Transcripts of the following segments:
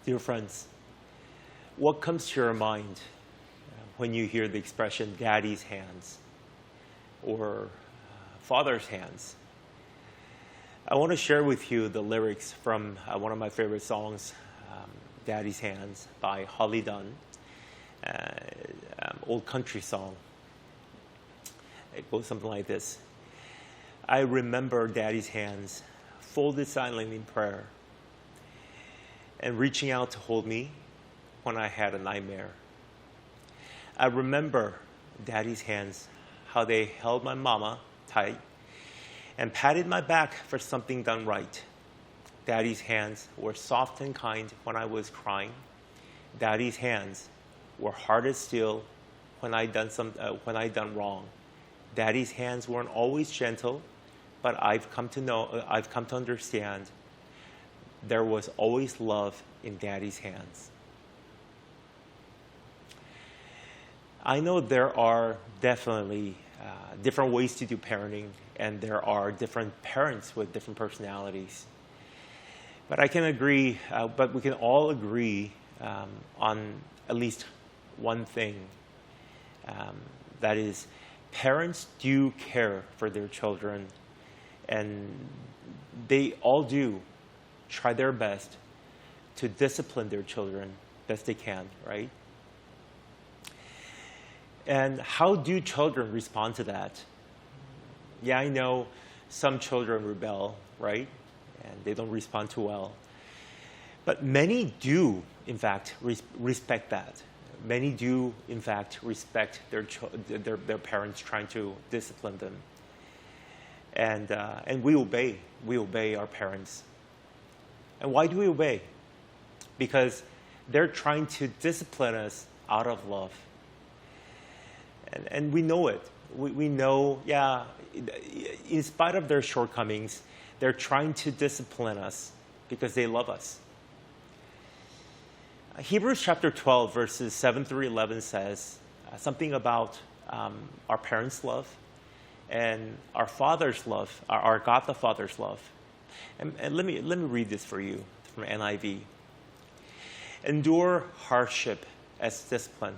Dear friends, what comes to your mind when you hear the expression daddy's hands or father's hands? I want to share with you the lyrics from one of my favorite songs, Daddy's Hands by Holly Dunn, old country song. It goes something like this. I remember Daddy's hands folded silently in prayer and reaching out to hold me when I had a nightmare. I remember Daddy's hands, how they held my mama tight and patted my back for something done right. Daddy's hands were soft and kind when I was crying. Daddy's hands were hard as steel when I done wrong. Daddy's hands weren't always gentle, but I've come to understand there was always love in Daddy's hands. I know there are definitely different ways to do parenting, and there are different parents with different personalities. But I can agree, but we can all agree on at least one thing. That is, parents do care for their children, and they all do try their best to discipline their children best they can, right? And how do children respond to that? Yeah, I know some children rebel, right? And they don't respond too well. But many do, in fact, respect that. Many do, in fact, respect their parents trying to discipline them. And we obey. We obey our parents. And why do we obey? Because they're trying to discipline us out of love. And we know it. We know, yeah, in spite of their shortcomings, they're trying to discipline us because they love us. Hebrews chapter 12, verses 7 through 11 says something about our parents' love and our Father's love, our God the Father's love. And let me read this for you from NIV. Endure hardship as discipline.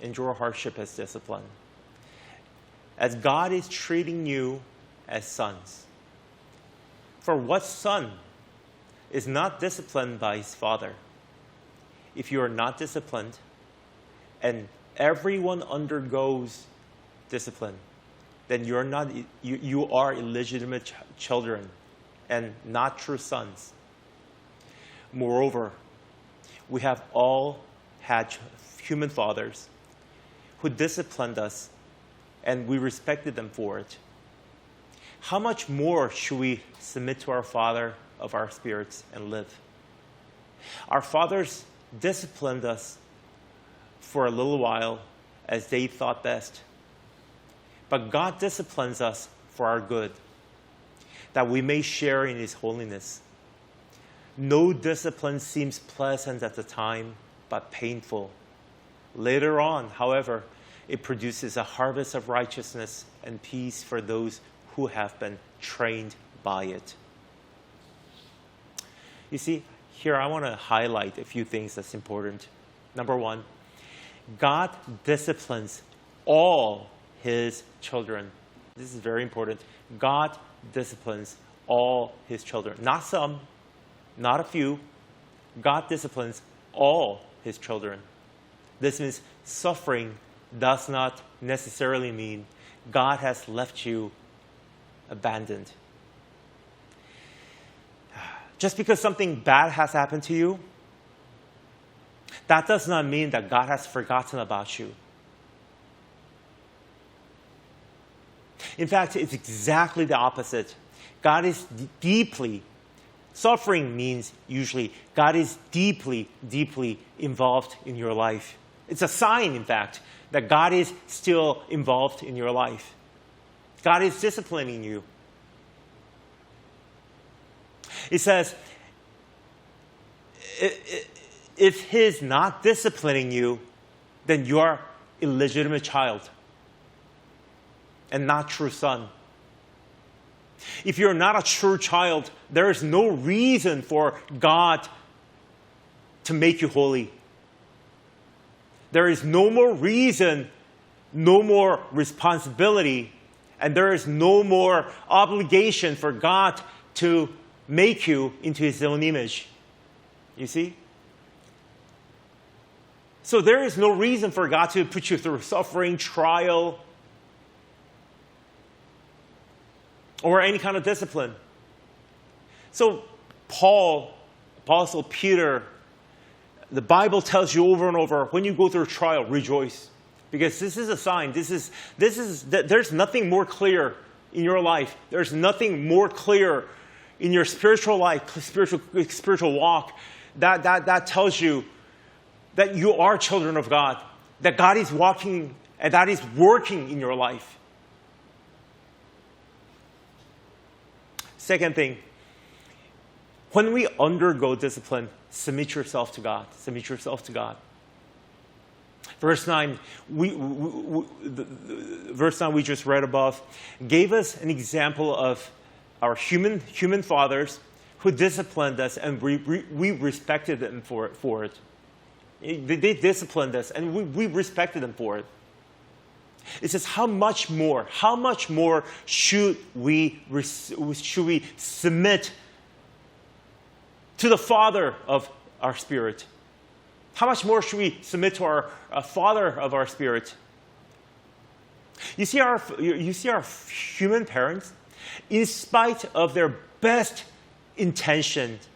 Endure hardship as discipline. As God is treating you as sons. For what son is not disciplined by his father? If you are not disciplined, and everyone undergoes discipline, then you are illegitimate children and not true sons. Moreover, we have all had human fathers who disciplined us, and we respected them for it. How much more should we submit to our Father of our spirits and live? Our fathers disciplined us for a little while as they thought best. But God disciplines us for our good, that we may share in his holiness. No discipline seems pleasant at the time, but painful. Later on, however, it produces a harvest of righteousness and peace for those who have been trained by it. You see, here I want to highlight a few things that's important. Number one, God disciplines all his children. This is very important. God disciplines all his children. Not some, not a few. God disciplines all his children. This means suffering does not necessarily mean God has left you abandoned. Just because something bad has happened to you, that does not mean that God has forgotten about you. In fact, it's exactly the opposite. God is suffering means usually God is deeply, deeply involved in your life. It's a sign, in fact, that God is still involved in your life. God is disciplining you. It says, if he's not disciplining you, then you are illegitimate child and not true son. If you're not a true child, there is no reason for God to make you holy. There is no more reason, no more responsibility, and there is no more obligation for God to make you into His own image. You see? So there is no reason for God to put you through suffering, trial, or any kind of discipline. So Paul, Apostle Peter, the Bible tells you over and over, when you go through a trial, rejoice. Because this is a sign. There's nothing more clear in your life. There's nothing more clear in your spiritual life, spiritual walk, that tells you that you are children of God, that God is walking and that is working in your life. Second thing, when we undergo discipline, submit yourself to God. Submit yourself to God. Verse 9, verse 9 we just read above, gave us an example of our human fathers who disciplined us, and we respected them for it. They disciplined us, and we respected them for it. It says, how much more should we submit to the Father of our spirit? How much more should we submit to our Father of our spirit? You see our human parents, in spite of their best intentions,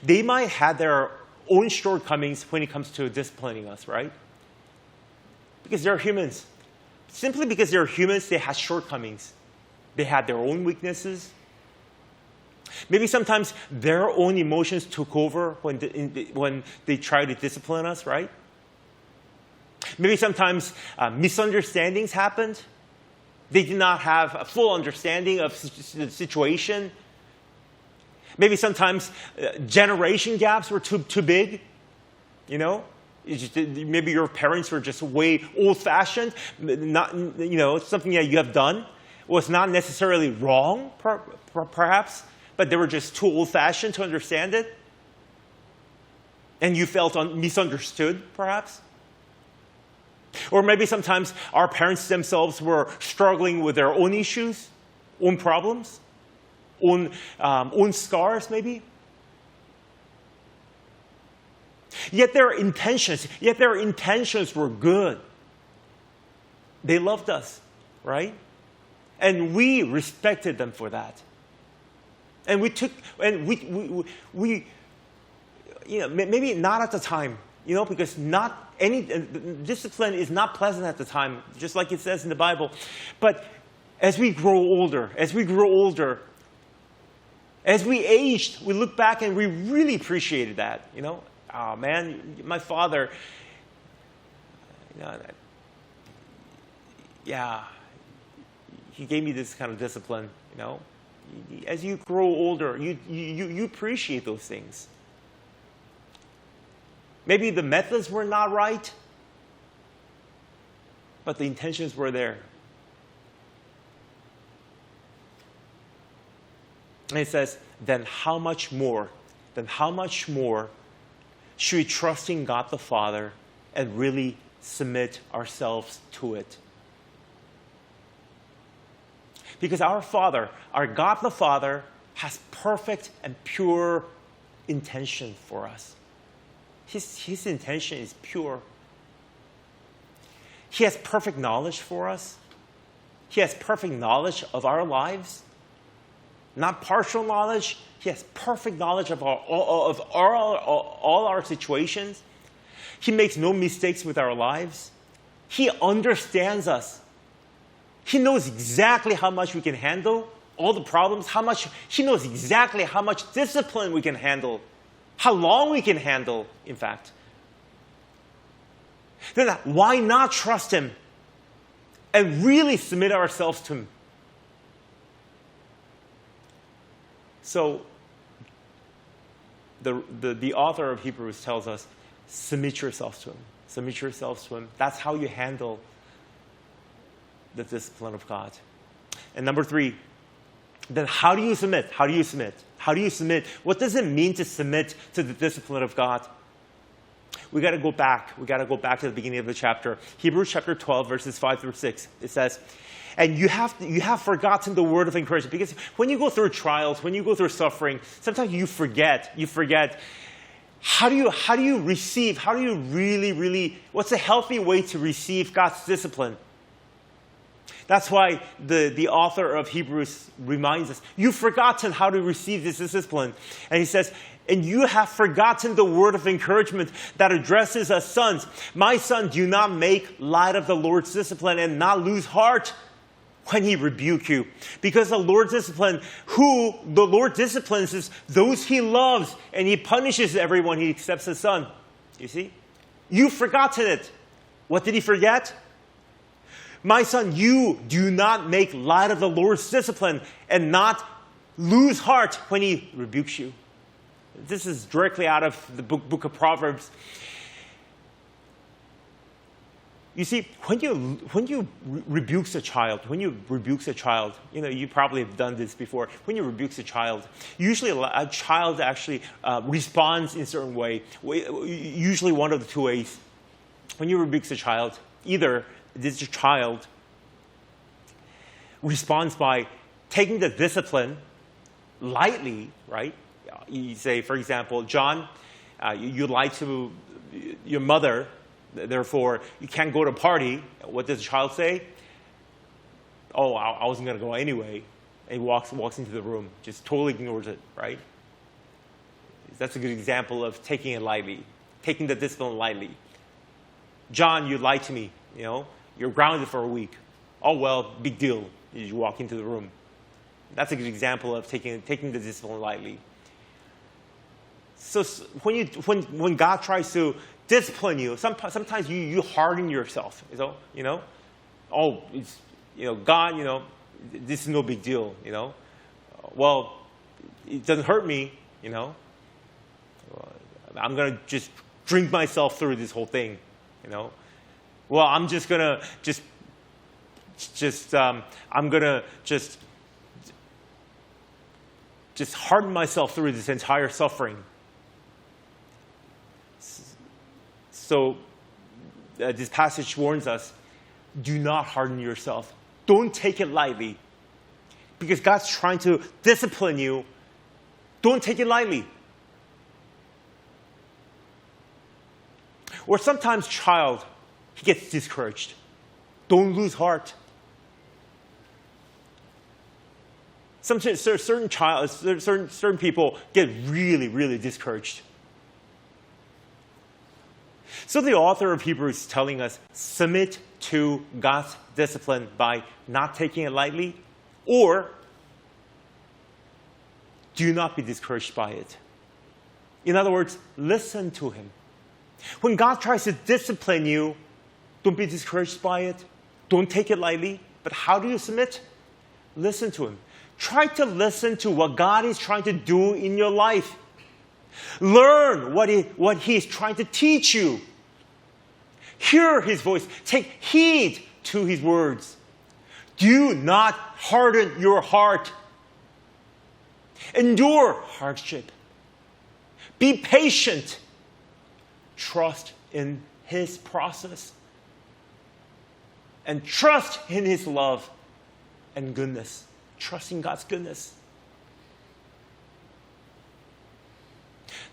they might have their own shortcomings when it comes to disciplining us, right? Because they're humans. Simply because they're humans, they have shortcomings. They had their own weaknesses. Maybe sometimes their own emotions took over when they tried to discipline us, right? Maybe sometimes misunderstandings happened. They did not have a full understanding of the situation. Maybe sometimes generation gaps were too big, you know? Maybe your parents were just way old-fashioned. Not, you know, something that you have done was not necessarily wrong, perhaps, but they were just too old-fashioned to understand it. And you felt misunderstood, perhaps. Or maybe sometimes our parents themselves were struggling with their own issues, own problems, own scars, maybe. Yet their intentions were good. They loved us, right? And we respected them for that. And we, you know, maybe not at the time, you know, because not any discipline is not pleasant at the time, just like it says in the Bible. But as we grow older, as we aged, we look back and we really appreciated that, you know. Oh man, my father, you know, yeah, he gave me this kind of discipline, you know. As you grow older, you appreciate those things. Maybe the methods were not right, but the intentions were there. And it says, then how much more should we trust in God the Father and really submit ourselves to it? Because our Father, our God the Father, has perfect and pure intention for us. His intention is pure. He has perfect knowledge for us. He has perfect knowledge of our lives. Not partial knowledge. He has perfect knowledge of all our situations. He makes no mistakes with our lives. He understands us. He knows exactly how much we can handle, all the problems, he knows exactly how much discipline we can handle, how long we can handle, in fact. Then why not trust Him and really submit ourselves to Him? So, the author of Hebrews tells us, submit yourselves to Him. Submit yourselves to Him. That's how you handle the discipline of God. And number 3, then how do you submit? How do you submit? How do you submit? What does it mean to submit to the discipline of God? We got to go back. We got to go back to the beginning of the chapter. Hebrews chapter 12, verses 5 through 6. It says, and you have forgotten the word of encouragement. Because when you go through trials, when you go through suffering, sometimes you forget. How do you receive? How do you really, what's a healthy way to receive God's discipline? That's why the author of Hebrews reminds us, you've forgotten how to receive this discipline. And he says, and you have forgotten the word of encouragement that addresses us sons. My son, do not make light of the Lord's discipline and not lose heart when he rebuke you. Because the Lord disciplines is those he loves, and he punishes everyone he accepts as son. You see? You've forgotten it. What did he forget? My son, you do not make light of the Lord's discipline and not lose heart when he rebukes you. This is directly out of the book of Proverbs. You see, when you rebukes a child, you probably have done this before. When you rebukes a child, usually a child actually responds in a certain way. Usually one of the two ways. When you rebukes a child, either this child responds by taking the discipline lightly, right? You say, for example, John, you lied to your mother, therefore you can't go to a party. What does the child say? Oh, I wasn't going to go anyway. And he walks into the room, just totally ignores it, right? That's a good example of taking it lightly, taking the discipline lightly. John, you lied to me, you're grounded for a week. Oh, well, big deal. You walk into the room. That's a good example of taking the discipline lightly. So when God tries to discipline you, sometimes you harden yourself. Oh, it's God. This is no big deal. Well, it doesn't hurt me. I'm gonna just drink myself through this whole thing. Well, I'm just gonna I'm gonna just harden myself through this entire suffering. So this passage warns us, do not harden yourself. Don't take it lightly. Because God's trying to discipline you. Don't take it lightly. Or sometimes child, he gets discouraged. Don't lose heart. Sometimes certain people get really, really discouraged. So the author of Hebrews is telling us, submit to God's discipline by not taking it lightly, or do not be discouraged by it. In other words, listen to him. When God tries to discipline you, don't be discouraged by it. Don't take it lightly. But how do you submit? Listen to him. Try to listen to what God is trying to do in your life. Learn what he is trying to teach you. Hear his voice. Take heed to his words. Do not harden your heart. Endure hardship. Be patient. Trust in his process. And trust in his love and goodness. Trust in God's goodness.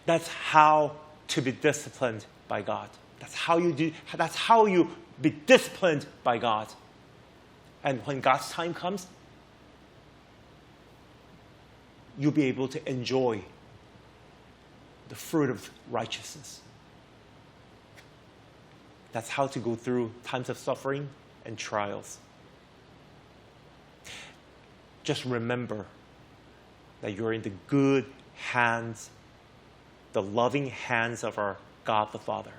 That's how to be disciplined by God. That's how you be disciplined by God. And when God's time comes, you'll be able to enjoy the fruit of righteousness. That's how to go through times of suffering and trials. Just remember that you're in the good hands, the loving hands of our God the Father.